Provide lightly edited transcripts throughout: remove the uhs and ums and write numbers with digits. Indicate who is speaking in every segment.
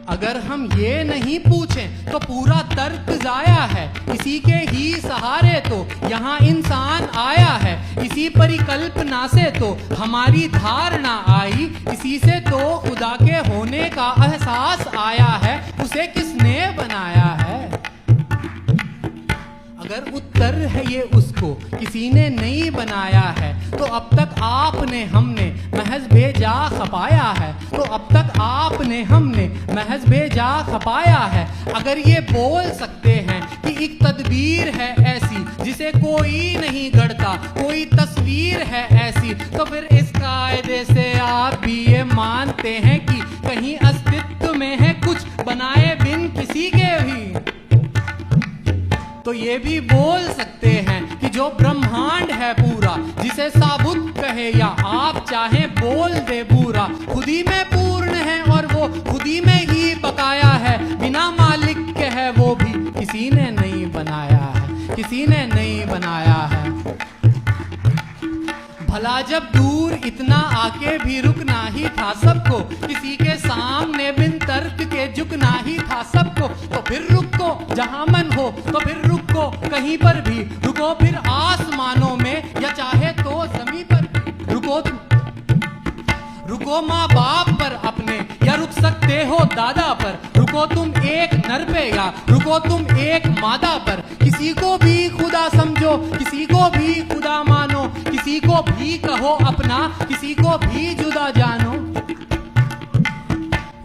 Speaker 1: अगर हम ये नहीं पूछें तो पूरा तर्क जाया है। इसी के ही सहारे तो यहाँ इंसान आया है। इसी परिकल्पना से तो हमारी धारणा आई। इसी से तो खुदा के होने का एहसास आया है। उसे किसने बनाया है? अगर उत्तर है ये उसको किसी ने नहीं बनाया है, तो अब तक आपने हमने महज बेजा खपाया है। तो अब तक आपने हमने महज बेजा खपाया है। अगर ये बोल सकते हैं कि एक तदबीर है ऐसी जिसे कोई नहीं गढ़ता, कोई तस्वीर है ऐसी, तो फिर इस कायदे से आप भी ये मानते हैं कि कहीं अस्तित्व में है कुछ बनाए बिन किसी के भी। तो ये भी बोल सकते हैं कि जो ब्रह्मांड है पूरा, जिसे साबुत कहे या आप चाहें बोल दे पूरा, खुदी में पूर्ण है और वो खुदी में ही बकाया है। बिना मालिक के है वो भी किसी ने नहीं बनाया है, किसी ने नहीं बनाया है। भला जब दूर इतना आके भी रुकना ही था सबको, किसी के सामने बिन तर्क के झुकना ही था सबको। तो फिर रुको जहां मन हो, तो फिर रुको कहीं पर भी, रुको फिर आसमानों में या चाहे तो जमीन पर। रुको माँ बाप पर अपने, या रुक सकते हो दादा पर। रुको तुम एक नर पे या रुको तुम एक मादा पर। किसी को भी खुदा समझो, किसी को भी खुदा मानो, किसी को भी कहो अपना, किसी को भी जुदा जानो।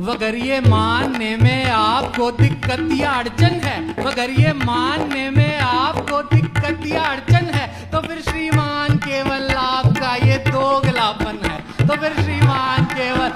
Speaker 1: मगर ये मानने में आपको दिक्कत या अड़चन है, मगर ये मानने में आपको दिक्कत या अड़चन है, तो फिर श्रीमान केवल आपका ये दोगलापन है। तो फिर श्रीमान केवल